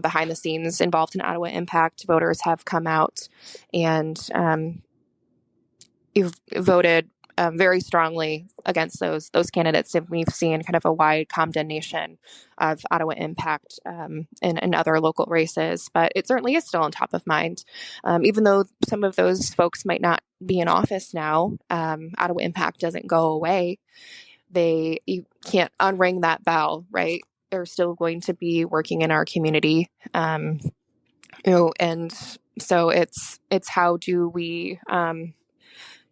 behind the scenes involved in Ottawa Impact. Voters have come out and voted very strongly against those candidates, and we've seen kind of a wide condemnation of Ottawa Impact in other local races. But it certainly is still on top of mind, even though some of those folks might not be in office now. Ottawa Impact doesn't go away. You can't unring that bell, right? They're still going to be working in our community, and so it's how do we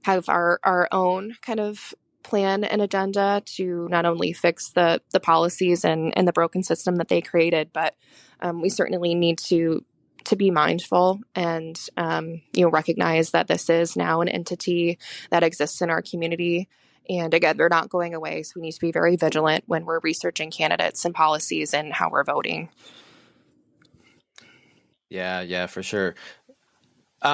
have our own kind of plan and agenda to not only fix the policies and the broken system that they created, but we certainly need to be mindful and recognize that this is now an entity that exists in our community. And again, they're not going away, so we need to be very vigilant when we're researching candidates and policies and how we're voting. Yeah, for sure.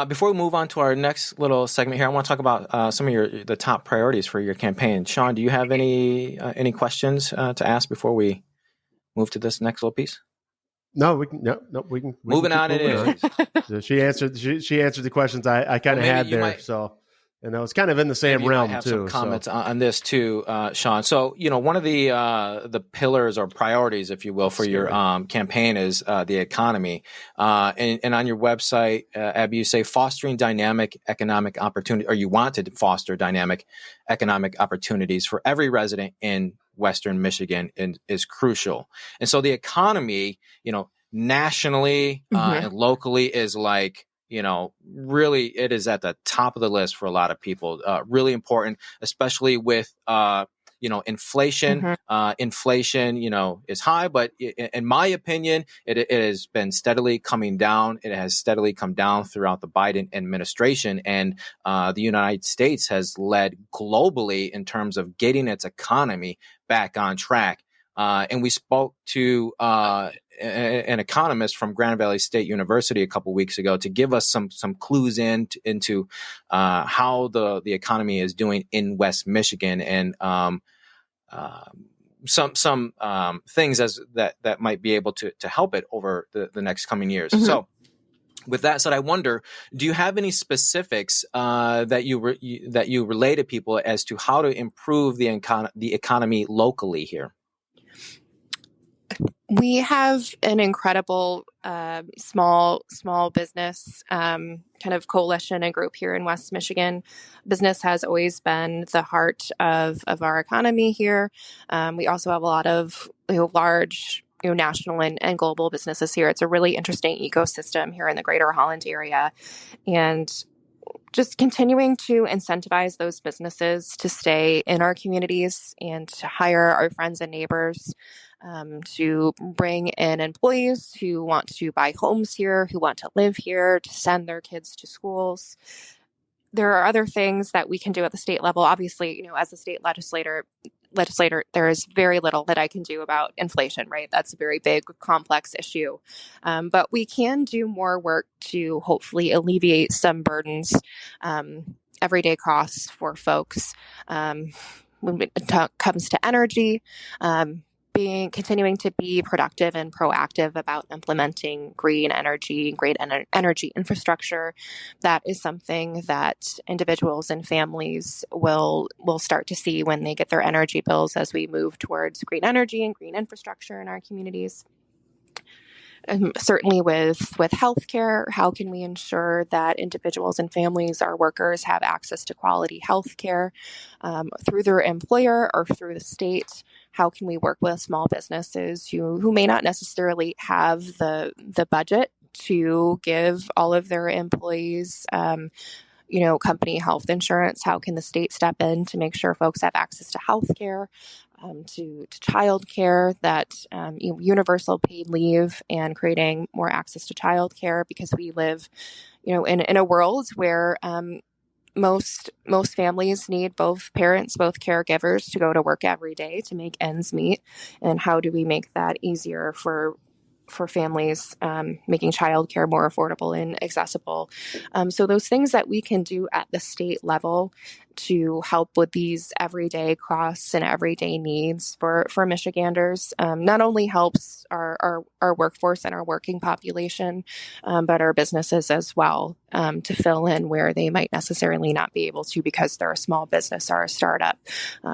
Before we move on to our next little segment here, I want to talk about some of the top priorities for your campaign. Sean, do you have any questions to ask before we move to this next little piece? No, we can. Moving on, it is. So she answered the questions I kind of had there. And that was kind of in the same realm might have too. Some comments on this too, Sean. So, one of the pillars or priorities, if you will, for your campaign is the economy. And on your website, Abby, you say fostering dynamic economic opportunity, or you want to foster dynamic economic opportunities for every resident in Western Michigan is crucial. And so the economy, nationally and locally is like, really it is at the top of the list for a lot of people. Really important, especially with, inflation. Inflation, is high, but in my opinion, it has been steadily coming down. It has steadily come down throughout the Biden administration. And the United States has led globally in terms of getting its economy back on track. And we spoke to an economist from Grand Valley State University a couple weeks ago to give us some clues into how the economy is doing in West Michigan, and some things that might be able to help it over the next coming years. So, with that said, I wonder, do you have any specifics that you relay to people as to how to improve the economy locally here? We have an incredible small business kind of coalition and group here in West Michigan. Business has always been the heart of our economy here. We also have a lot of large national and global businesses here. It's a really interesting ecosystem here in the Greater Holland area, and just continuing to incentivize those businesses to stay in our communities and to hire our friends and neighbors, to bring in employees who want to buy homes here, who want to live here, to send their kids to schools. There are other things that we can do at the state level. Obviously, as a state legislator, there is very little that I can do about inflation, right? That's a very big, complex issue. But we can do more work to hopefully alleviate some burdens, everyday costs for folks. When it comes to energy, continuing to be productive and proactive about implementing green energy infrastructure. That is something that individuals and families will start to see when they get their energy bills as we move towards green energy and green infrastructure in our communities. Certainly with healthcare, how can we ensure that individuals and families, our workers, have access to quality healthcare through their employer or through the state? How can we work with small businesses who may not necessarily have the budget to give all of their employees company health insurance? How can the state step in to make sure folks have access to healthcare? To childcare, that universal paid leave, and creating more access to childcare, because we live, in a world where most families need both parents, both caregivers, to go to work every day to make ends meet. And how do we make that easier for families, making childcare more affordable and accessible? So those things that we can do at the state level to help with these everyday costs and everyday needs for Michiganders not only helps our workforce and our working population, but our businesses as well, to fill in where they might necessarily not be able to because they're a small business or a startup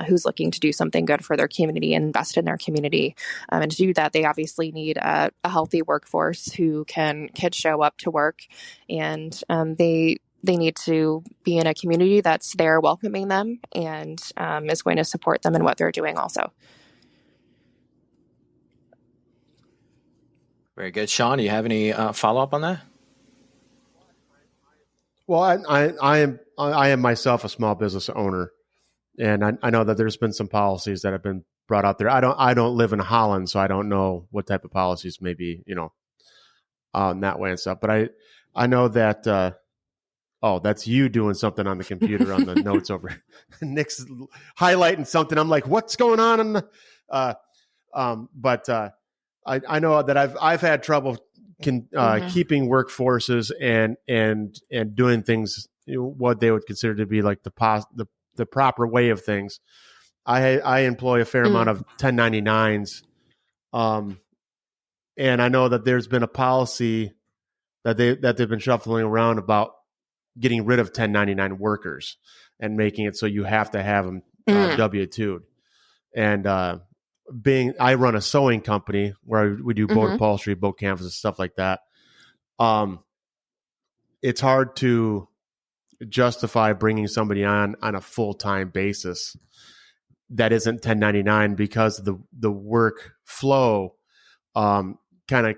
who's looking to do something good for their community and invest in their community. And to do that, they obviously need a healthy workforce who can show up to work, and they need to be in a community that's there welcoming them and is going to support them in what they're doing also. Very good. Sean, do you have any follow-up on that? Well, I am myself a small business owner, and I know that there's been some policies that have been brought out there. I don't live in Holland, so I don't know what type of policies may be, that way and stuff. But I know that. Oh, that's you doing something on the computer on the notes over. Nick's highlighting something. I'm like, what's going on? But I know that I've had trouble keeping workforces and doing things what they would consider to be like the proper way of things. I employ a fair amount of 1099s, and I know that there's been a policy that they've been shuffling around about getting rid of 1099 workers and making it so you have to have them W-2'd. And I run a sewing company where we do boat upholstery, boat canvases, stuff like that. It's hard to justify bringing somebody on a full-time basis that isn't 1099 because the work flow kind of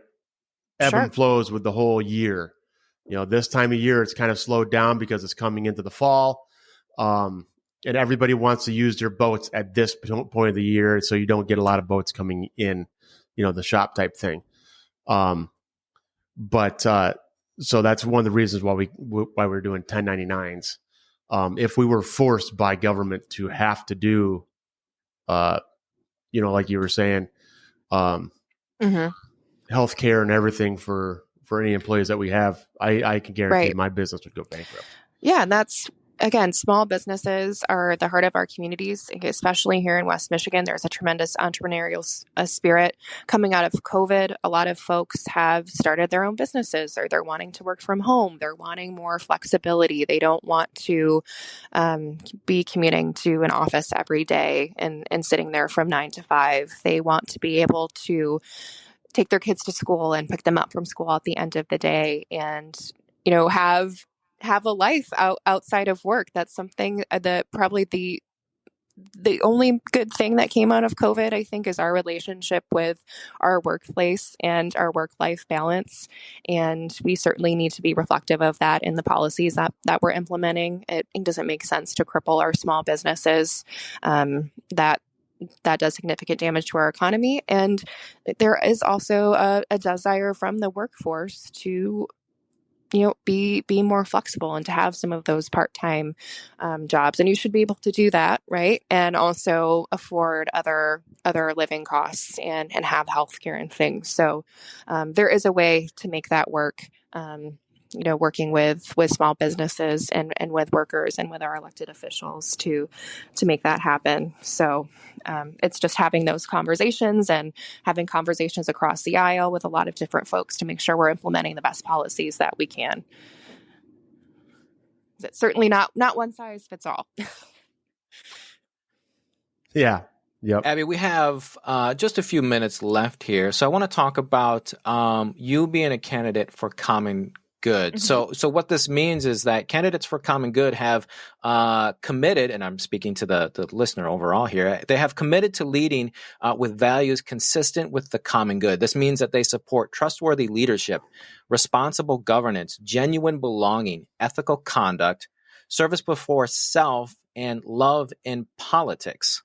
ebb and flows with the whole year. This time of year, it's kind of slowed down because it's coming into the fall. And everybody wants to use their boats at this point of the year, so you don't get a lot of boats coming in, the shop type thing. But so that's one of the reasons why we're doing 1099s. If we were forced by government to have to do, like you were saying, healthcare and everything for any employees that we have, I can guarantee my business would go bankrupt. Yeah, and that's, again, small businesses are the heart of our communities, especially here in West Michigan. There's a tremendous entrepreneurial spirit coming out of COVID. A lot of folks have started their own businesses, or they're wanting to work from home. They're wanting more flexibility. They don't want to be commuting to an office every day and sitting there from 9 to 5. They want to be able to take their kids to school and pick them up from school at the end of the day, and have a life outside of work. That's something that probably the only good thing that came out of COVID, I think, is our relationship with our workplace and our work-life balance. And we certainly need to be reflective of that in the policies that we're implementing. It doesn't make sense to cripple our small businesses. That does significant damage to our economy. And there is also a desire from the workforce to be more flexible and to have some of those part-time jobs. And you should be able to do that, right? And also afford other living costs and have healthcare and things. So there is a way to make that work, working with small businesses and with workers and with our elected officials to make that happen. So it's just having those conversations and having conversations across the aisle with a lot of different folks to make sure we're implementing the best policies that we can. It's certainly not one size fits all. Yeah. Yep. Abby, we have just a few minutes left here. So I want to talk about you being a candidate for common good. So what this means is that candidates for common good have committed, and I'm speaking to the listener overall here, they have committed to leading with values consistent with the common good. This means that they support trustworthy leadership, responsible governance, genuine belonging, ethical conduct, service before self, and love in politics.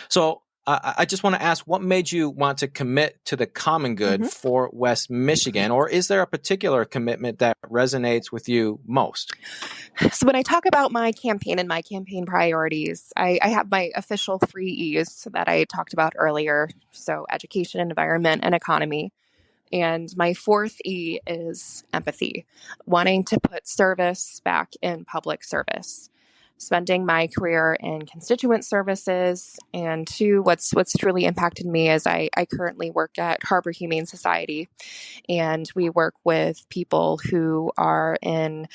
So I just want to ask, what made you want to commit to the common good for West Michigan? Or is there a particular commitment that resonates with you most? So when I talk about my campaign and my campaign priorities, I have my official 3 E's that I talked about earlier. So education, environment, and economy. And my 4th E is empathy, wanting to put service back in public service. Spending my career in constituent services, and 2, what's truly impacted me is I currently work at Harbor Humane Society, and we work with people who are in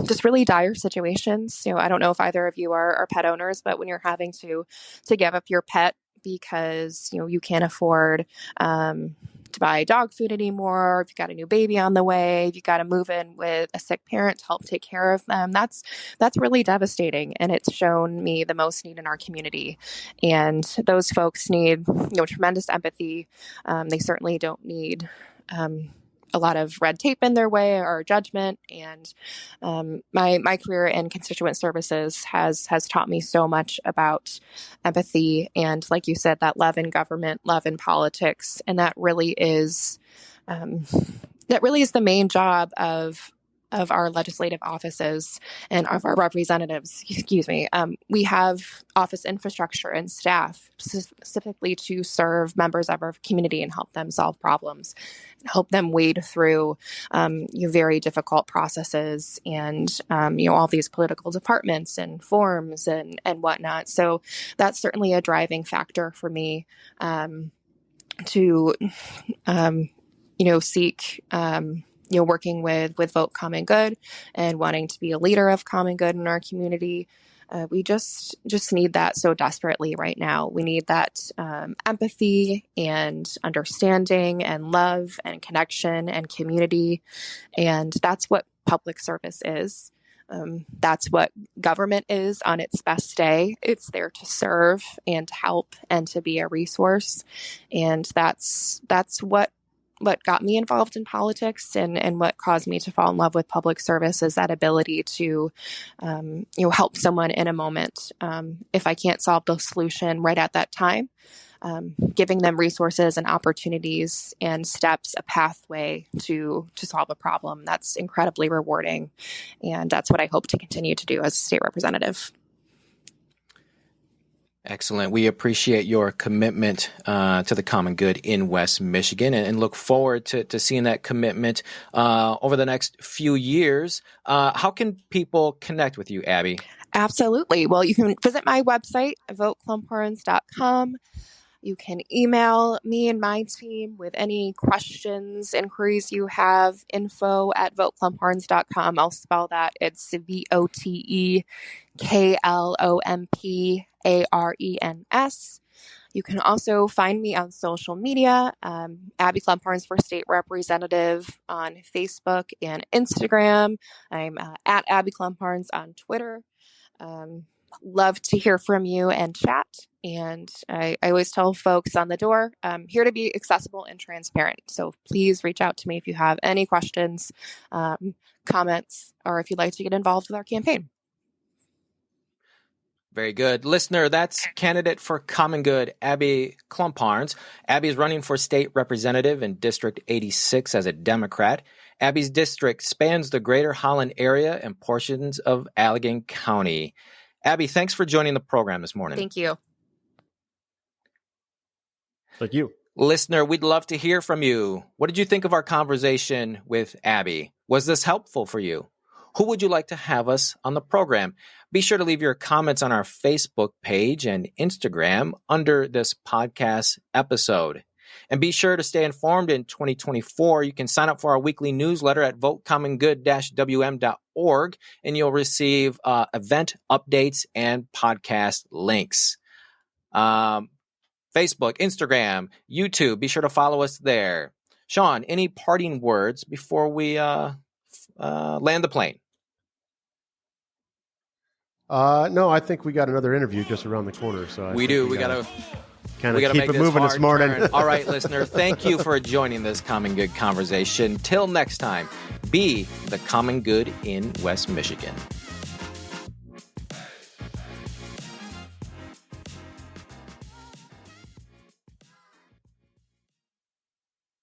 just really dire situations. I don't know if either of you are pet owners, but when you're having to give up your pet because you can't afford to buy dog food anymore, if you've got a new baby on the way, if you've got to move in with a sick parent to help take care of them, that's really devastating. And it's shown me the most need in our community. And those folks need tremendous empathy. They certainly don't need a lot of red tape in their way or judgment. And my career in constituent services has taught me so much about empathy and, like you said, that love in government, love in politics, and that really is the main job of of our legislative offices and of our representatives, we have office infrastructure and staff specifically to serve members of our community and help them solve problems, help them wade through very difficult processes and all these political departments and forms and whatnot. So that's certainly a driving factor for me to seek working with Vote Common Good and wanting to be a leader of common good in our community. We just need that so desperately right now. We need that empathy and understanding and love and connection and community. And that's what public service is. That's what government is on its best day. It's there to serve and to help and to be a resource. And that's what got me involved in politics and what caused me to fall in love with public service is that ability to, help someone in a moment. If I can't solve the solution right at that time, giving them resources and opportunities and steps, a pathway to solve a problem. That's incredibly rewarding. And that's what I hope to continue to do as a state representative. Excellent. We appreciate your commitment to the common good in West Michigan and look forward to seeing that commitment over the next few years. How can people connect with you, Abby? Absolutely. Well, you can visit my website, voteklomparens.com. You can email me and my team with any questions, inquiries you have, info@voteklomparens.com. I'll spell that. It's VOTEKLOMPARENS. You can also find me on social media, Abby Klomparens for State Representative on Facebook and Instagram. I'm at Abby Klomparens on Twitter. Love to hear from you and chat. And I always tell folks on the door, I'm here to be accessible and transparent. So please reach out to me if you have any questions, comments, or if you'd like to get involved with our campaign. Very good. Listener, that's candidate for Common Good, Abby Klomparens. Abby is running for state representative in District 86 as a Democrat. Abby's district spans the greater Holland area and portions of Allegan County. Abby, thanks for joining the program this morning. Thank you. Thank you. Listener, we'd love to hear from you. What did you think of our conversation with Abby? Was this helpful for you? Who would you like to have us on the program? Be sure to leave your comments on our Facebook page and Instagram under this podcast episode. And be sure to stay informed in 2024. You can sign up for our weekly newsletter at votecommongood-wm.org, and you'll receive event updates and podcast links. Facebook, Instagram, YouTube, be sure to follow us there. Sean, any parting words before we land the plane? No, I think we got another interview just around the corner. So we do. We got to kind of keep it moving this morning. All right, listener, thank you for joining this Common Good conversation. Till next time, be the common good in West Michigan.